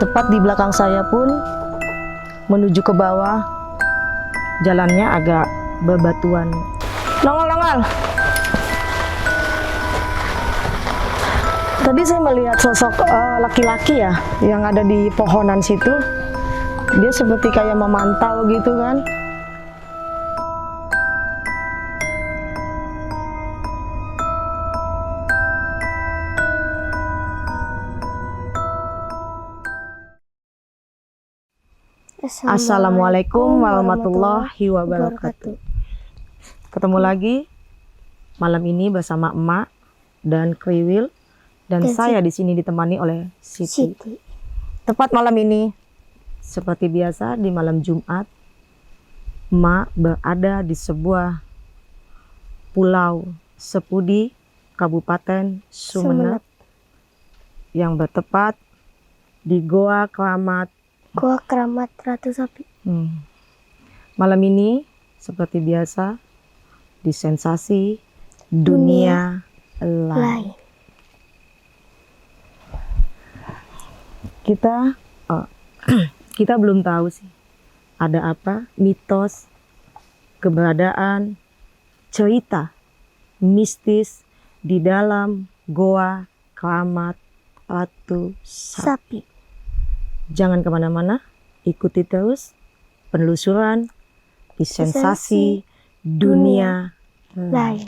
Tepat di belakang saya pun menuju ke bawah, jalannya agak bebatuan. Nongol. Tadi saya melihat sosok laki-laki ya yang ada di pohonan situ. Dia seperti kayak memantau gitu kan. Assalamualaikum warahmatullahi wabarakatuh. Ketemu lagi malam ini bersama emak dan Kriwil dan saya di sini ditemani oleh Siti. Tepat malam ini seperti biasa di malam Jumat, emak berada di sebuah pulau Sepudi, Kabupaten Sumeneb yang bertepat di Goa Keramat Ratu Sapi. Malam ini seperti biasa di Sensasi Dunia Lain. Kita belum tahu sih ada apa mitos, keberadaan, cerita mistis di dalam Goa Keramat Ratu Sapi. Jangan kemana-mana, ikuti terus penelusuran di Sensasi Dunia Lain.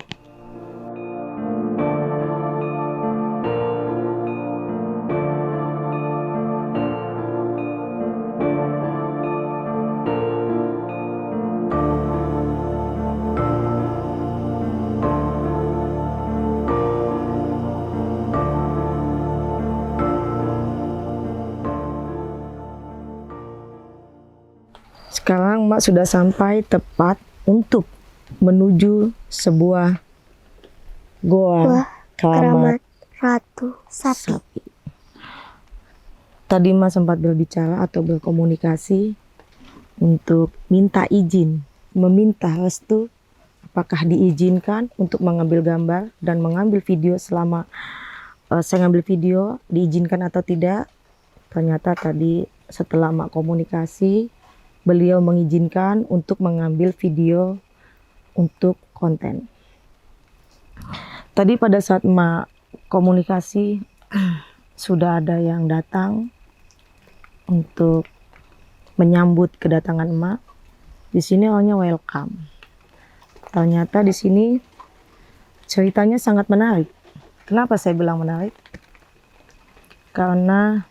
Sekarang Mbak sudah sampai tepat untuk menuju sebuah Goa Keramat Ratu Sapi. Tadi Mbak sempat berbicara atau berkomunikasi untuk minta izin, meminta restu apakah diizinkan untuk mengambil gambar dan mengambil video selama saya ngambil video, diizinkan atau tidak. Ternyata tadi setelah Mbak komunikasi, beliau mengizinkan untuk mengambil video untuk konten. Tadi pada saat emak komunikasi sudah ada yang datang untuk menyambut kedatangan emak. Di sini orangnya welcome. Ternyata di sini ceritanya sangat menarik. Kenapa saya bilang menarik? Karena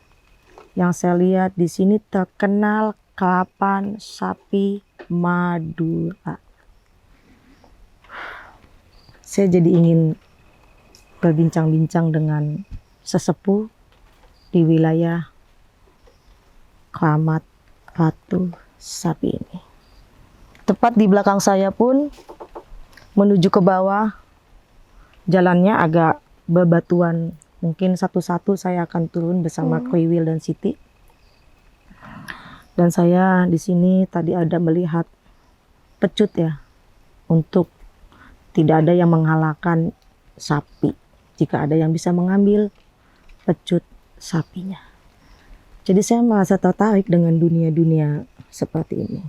yang saya lihat di sini terkenal Kelapan Sapi Madura. Saya jadi ingin berbincang-bincang dengan sesepuh di wilayah Keramat Ratu Sapi ini. Tepat di belakang saya pun menuju ke bawah, jalannya agak bebatuan. Mungkin satu-satu saya akan turun bersama Kriwil dan Siti. Dan saya di sini tadi ada melihat pecut ya, untuk tidak ada yang menghalalkan sapi jika ada yang bisa mengambil pecut sapinya. Jadi saya merasa tertarik dengan dunia-dunia seperti ini.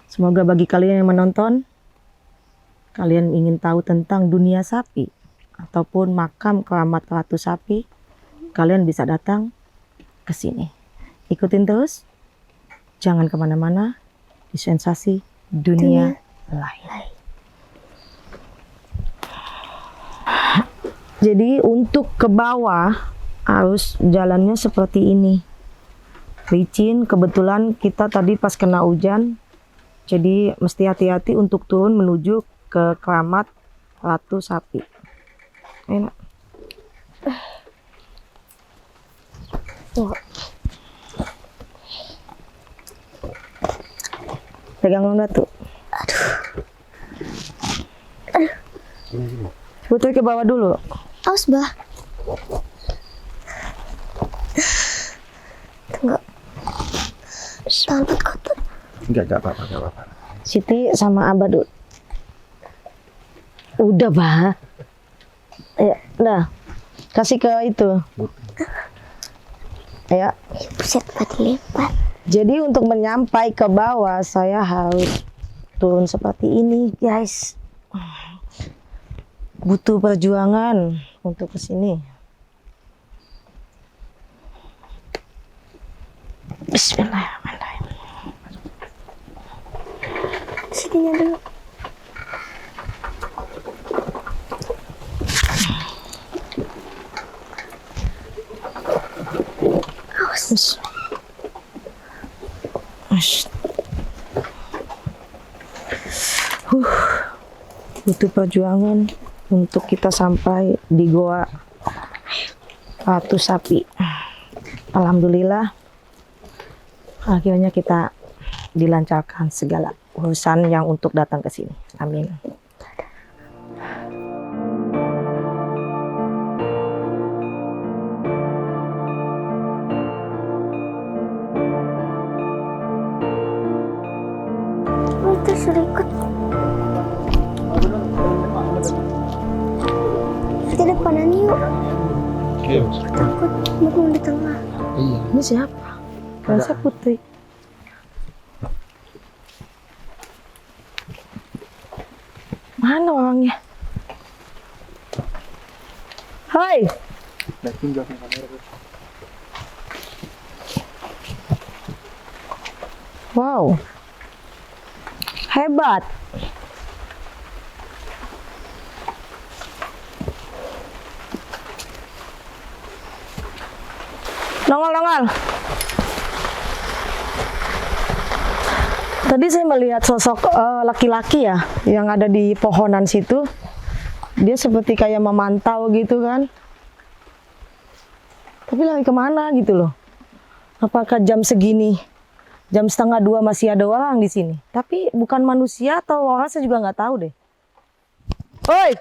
Semoga bagi kalian yang menonton, kalian ingin tahu tentang dunia sapi ataupun makam keramat Ratu Sapi, kalian bisa datang ke sini. Ikutin terus. Jangan kemana-mana di Sensasi Dunia Lain. Jadi untuk ke bawah harus jalannya seperti ini. Licin, kebetulan kita tadi pas kena hujan. Jadi mesti hati-hati untuk turun menuju ke Keramat Ratu Sapi. Enak. Pegang batu. Betul ke bawah dulu. Aus bah. Enggak. Tangan kotor. Enggak apa-apa. Siti sama Abah dulu. Udah bah. Ya, dah. Kasih ke itu. Ya. Buset, lipat. Jadi untuk menyampai ke bawah saya harus turun seperti ini, guys. Butuh perjuangan untuk ke sini. Bismillahirrahmanirrahim. Sininya dulu. Awas. Butuh perjuangan untuk kita sampai di Goa Ratu Sapi. Alhamdulillah akhirnya kita dilancarkan segala urusan yang untuk datang ke sini. Amin. Oh, itu suruh ikut. Kita depanan yuk. Iya. Takut mau di tengah. Iya. Ini siapa? Rasa Putri. Mana orangnya? Hai. Wow. Hebat. Nongol. Tadi saya melihat sosok laki-laki ya yang ada di pohonan situ. Dia seperti kayak memantau gitu kan. Tapi lari kemana gitu loh. Apakah jam segini, jam 1:30 masih ada orang di sini? Tapi bukan manusia atau orang, saya juga nggak tahu deh. Oi,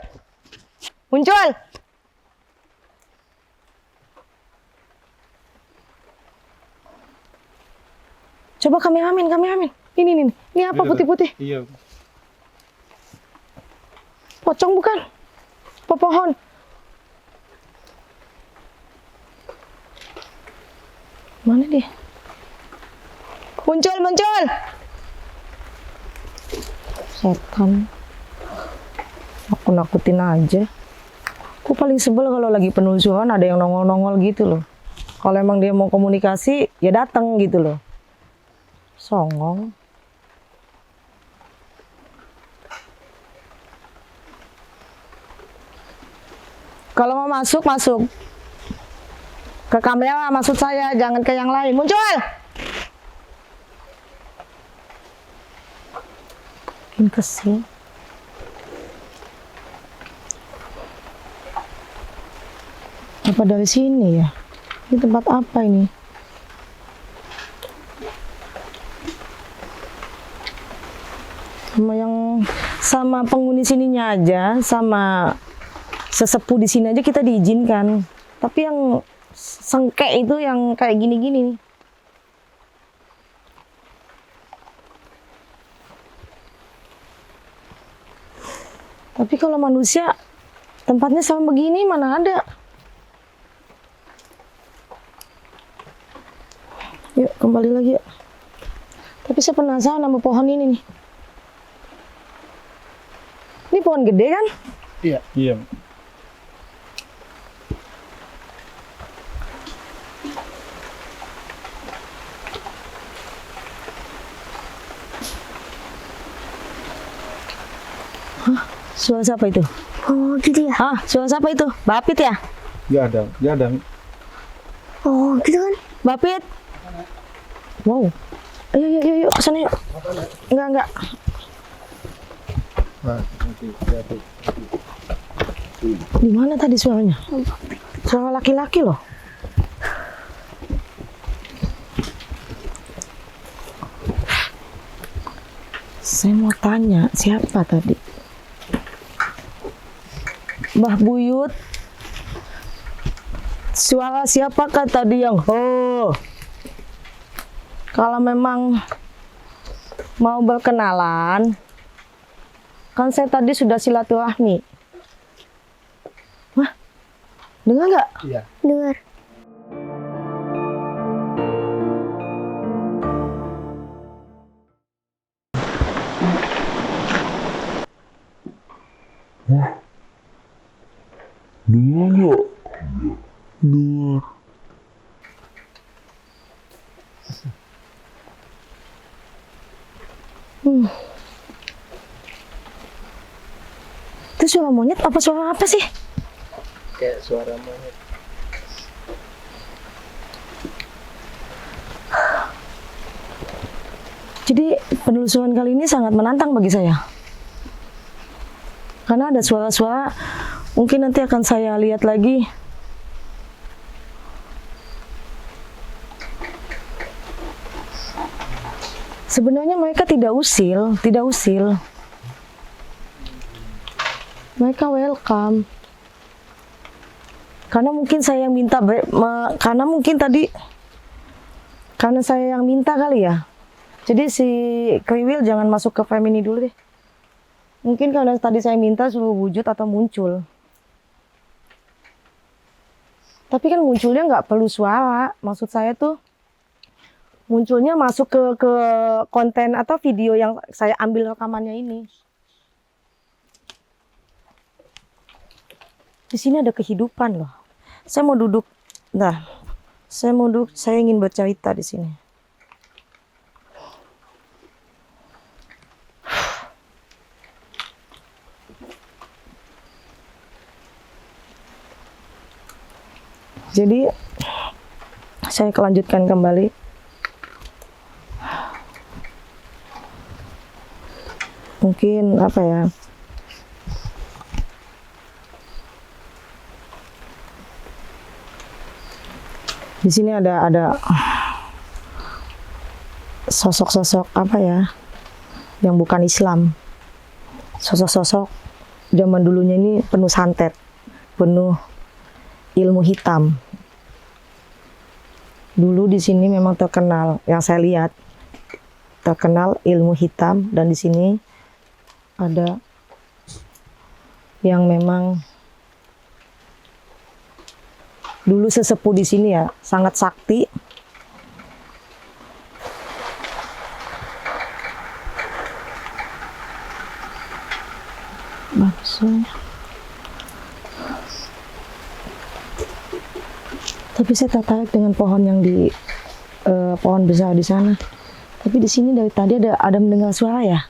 muncul! Coba kameramen. Ini apa putih-putih? Iya. Pocong bukan? Pohon. Mana dia? Muncul. Setan. Aku nakutin aja. Aku paling sebel kalau lagi penelusuran ada yang nongol-nongol gitu loh. Kalau emang dia mau komunikasi, ya datang gitu loh. Songong. Kalau mau masuk. Ke kamera maksud saya, jangan ke yang lain. Muncul! Makin kesini. Apa dari sini ya? Ini tempat apa ini? Sama penghuni sininya aja, sama sesepuh di sini aja kita diizinkan. Tapi yang sengkek itu yang kayak gini-gini nih. Tapi kalau manusia tempatnya sama begini mana ada. Yuk kembali lagi yuk. Tapi saya penasaran sama pohon ini nih. Ini pohon gede kan? Iya. Suara siapa itu? Oh, gitu ya? Suara siapa itu? Bapit ya? Nggak ada. Oh, gitu kan? Bapit. Wow. Ayo kesana yuk. Enggak. Nah, nanti. Di mana tadi suaranya? Suara laki-laki loh. Saya mau tanya, siapa tadi? Mbah Buyut. Suara siapakah tadi yang ho? Kalau memang mau berkenalan, kan saya tadi sudah silaturahmi. Wah, dengar nggak? Iya. Dengar. Itu suara monyet apa suara apa sih? Kayak suara monyet. Jadi penelusuran kali ini sangat menantang bagi saya. Karena ada suara-suara, mungkin nanti akan saya lihat lagi. Sebenarnya mereka tidak usil. Mereka welcome. Karena mungkin saya yang minta, karena mungkin tadi, karena saya yang minta kali ya. Jadi si kriwil jangan masuk ke Femini dulu deh. Mungkin karena tadi saya minta suruh wujud atau muncul. Tapi kan munculnya nggak perlu suara. Maksud saya tuh munculnya masuk ke konten atau video yang saya ambil rekamannya ini. Di sini ada kehidupan loh. Saya mau duduk. Nah, saya ingin bercerita di sini. Jadi saya kelanjutkan kembali. Mungkin apa ya? Di sini ada sosok-sosok apa ya? Yang bukan Islam. Sosok-sosok zaman dulunya ini penuh santet, penuh ilmu hitam. Dulu di sini memang terkenal, yang saya lihat terkenal ilmu hitam, dan di sini ada yang memang dulu sesepuh di sini ya, sangat sakti. Bagus. Tapi saya tertarik dengan pohon yang di pohon besar di sana. Tapi di sini dari tadi ada mendengar suara ya.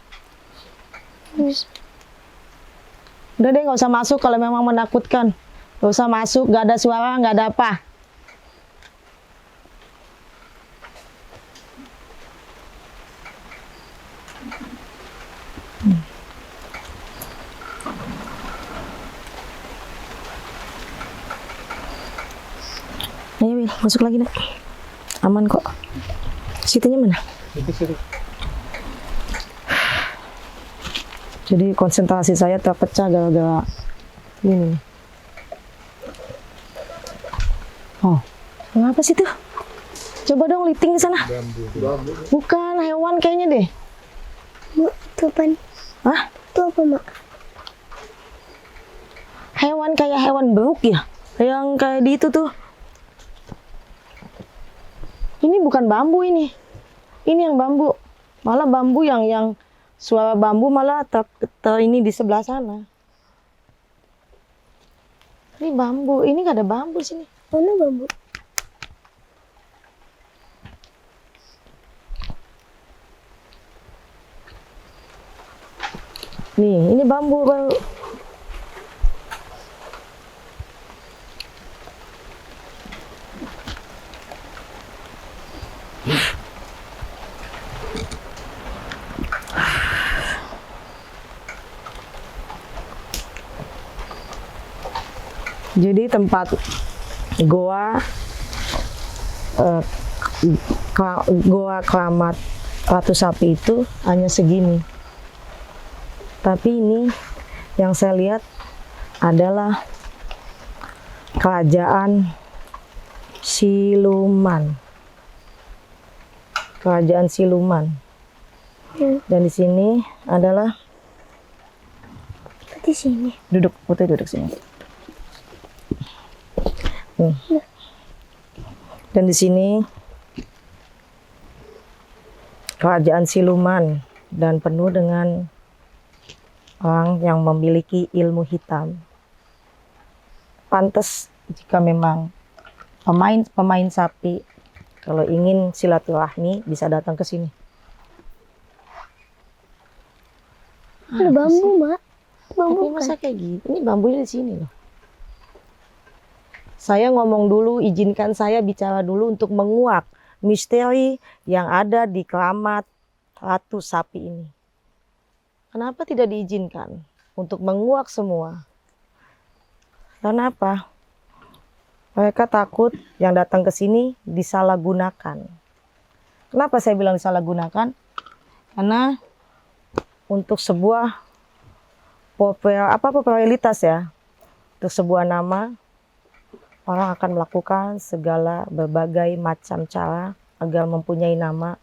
Udah deh, nggak usah masuk kalau memang menakutkan. Nggak usah masuk, nggak ada suara, nggak ada apa. Ayo Wil, masuk lagi nak. Aman kok. Situnya mana? Situ. Jadi konsentrasi saya terpecah gara-gara ini. Oh, ngapa sih tuh? Coba dong liting di sana. Bambu. Bukan hewan kayaknya deh. Mak, itu apa? Hah? Itu apa, Mak? Hewan kayak hewan beruk ya? Yang kayak di itu tuh. Ini bukan bambu ini. Ini yang bambu. Malah bambu yang suara bambu malah ini di sebelah sana. Ini bambu. Ini nggak ada bambu sini. Mana bambu? Nih, ini bambu baru. Jadi tempat goa keramat Ratu Sapi itu hanya segini. Tapi ini yang saya lihat adalah kerajaan siluman. Kerajaan siluman. Dan di sini adalah Di sini. duduk, Putri duduk sini. Dan di sini kerajaan siluman dan penuh dengan orang yang memiliki ilmu hitam. Pantas jika memang pemain sapi kalau ingin silaturahmi bisa datang ke sini. Ada bambu, Mak. Bambu Tapi masa kayak gitu? Ini bambunya di sini loh. Saya ngomong dulu, izinkan saya bicara dulu untuk menguak misteri yang ada di keramat ratu sapi ini. Kenapa tidak diizinkan untuk menguak semua? Karena apa? Mereka takut yang datang ke sini disalahgunakan. Kenapa saya bilang disalahgunakan? Karena untuk sebuah popularitas ya, untuk sebuah nama, orang akan melakukan segala berbagai macam cara agar mempunyai nama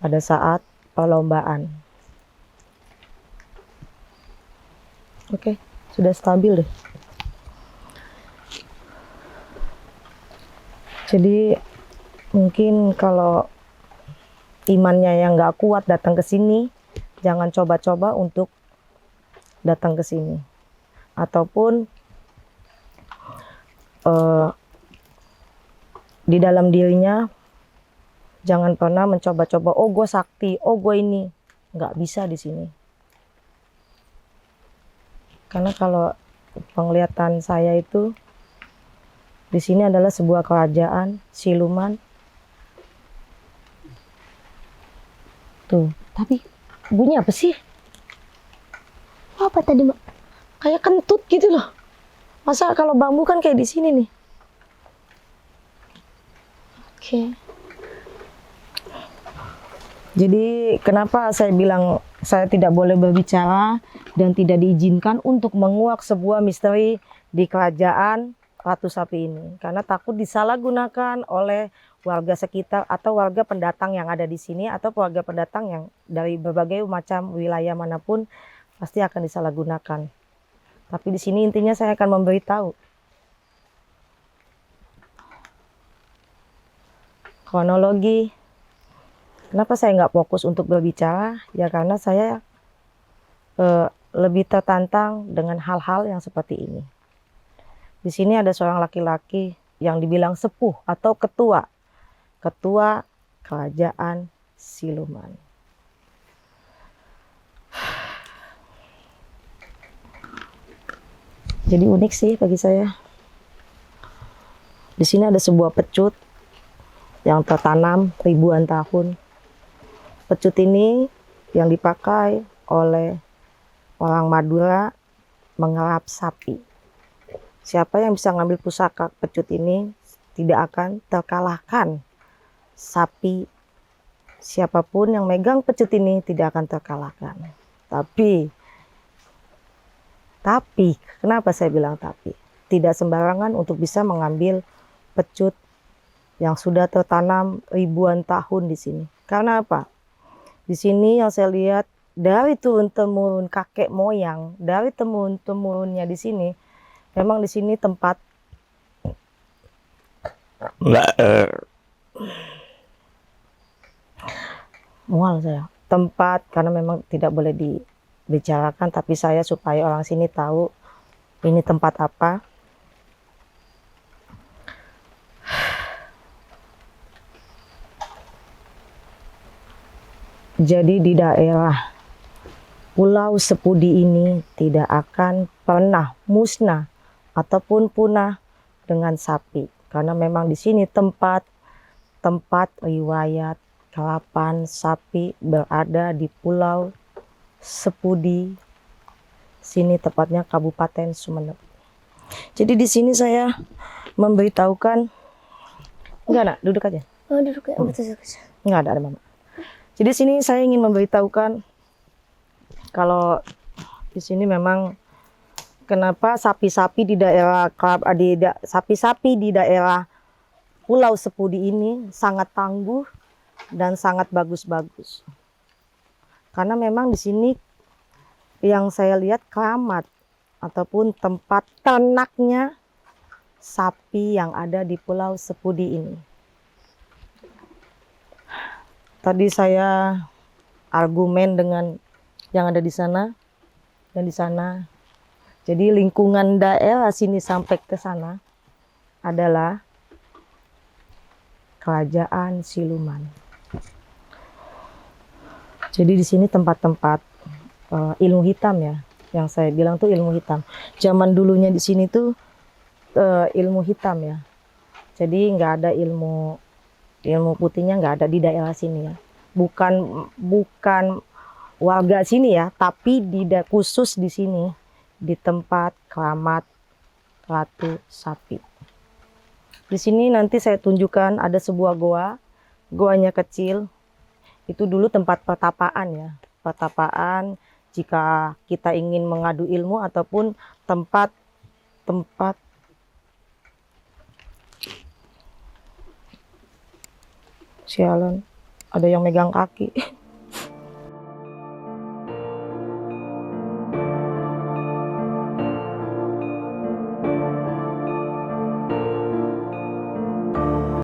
pada saat perlombaan. Oke, sudah stabil deh. Jadi mungkin kalau imannya yang nggak kuat datang ke sini, jangan coba-coba untuk datang ke sini. Ataupun di dalam dirinya jangan pernah mencoba-coba, oh gue sakti, oh gue ini. Nggak bisa di sini. Karena kalau penglihatan saya itu, di sini adalah sebuah kerajaan siluman. Tuh, tapi bunyi apa sih? Apa tadi, Mak? Kayak kentut gitu loh. Masa kalau bambu kan kayak di sini nih. Oke. Jadi kenapa saya bilang saya tidak boleh berbicara dan tidak diizinkan untuk menguak sebuah misteri di kerajaan Ratu Sapi ini. Karena takut disalahgunakan oleh warga sekitar atau warga pendatang yang ada di sini atau warga pendatang yang dari berbagai macam wilayah manapun pasti akan disalahgunakan. Tapi di sini intinya saya akan memberitahu kronologi. Kenapa saya nggak fokus untuk berbicara? Ya karena saya lebih tertantang dengan hal-hal yang seperti ini. Di sini ada seorang laki-laki yang dibilang sepuh atau ketua kerajaan siluman. Jadi unik sih bagi saya. Di sini ada sebuah pecut yang tertanam ribuan tahun. Pecut ini yang dipakai oleh orang Madura mengerap sapi. Siapa yang bisa ngambil pusaka pecut ini tidak akan terkalahkan. Sapi siapapun yang megang pecut ini tidak akan terkalahkan. Tapi kenapa saya bilang tapi? Tidak sembarangan untuk bisa mengambil pecut yang sudah tertanam ribuan tahun di sini. Karena apa? Di sini yang saya lihat dari turun-temurun kakek moyang, dari temurun-temurunnya di sini, memang di sini tempat mual saya. Tempat karena memang tidak boleh dibicarakan, tapi saya supaya orang sini tahu ini tempat apa. Jadi di daerah Pulau Sepudi ini tidak akan pernah musnah ataupun punah dengan sapi. Karena memang di sini tempat riwayat kerapan sapi berada di Pulau Sepudi. Sini tepatnya Kabupaten Sumeneb. Jadi di sini saya memberitahukan, enggak nak, duduk aja. Oh, duduk ya. Enggak ada mama. Jadi sini saya ingin memberitahukan kalau di sini memang kenapa sapi-sapi di daerah Pulau Sepudi ini sangat tangguh dan sangat bagus-bagus. Karena memang di sini yang saya lihat keramat ataupun tempat ternaknya sapi yang ada di Pulau Sepudi ini. Tadi saya argumen dengan yang ada di sana dan di sana. Jadi lingkungan daerah sini sampai ke sana adalah kerajaan siluman. Jadi di sini tempat-tempat ilmu hitam ya. Yang saya bilang tuh ilmu hitam. Zaman dulunya di sini tuh ilmu hitam ya. Jadi nggak ada ilmu putihnya, nggak ada di daerah sini ya. Bukan warga sini ya, tapi khusus di sini, di tempat keramat ratu sapi. Di sini nanti saya tunjukkan ada sebuah goa, goanya kecil. Itu dulu tempat pertapaan ya, pertapaan jika kita ingin mengadu ilmu ataupun tempat sialan, ada yang megang kaki.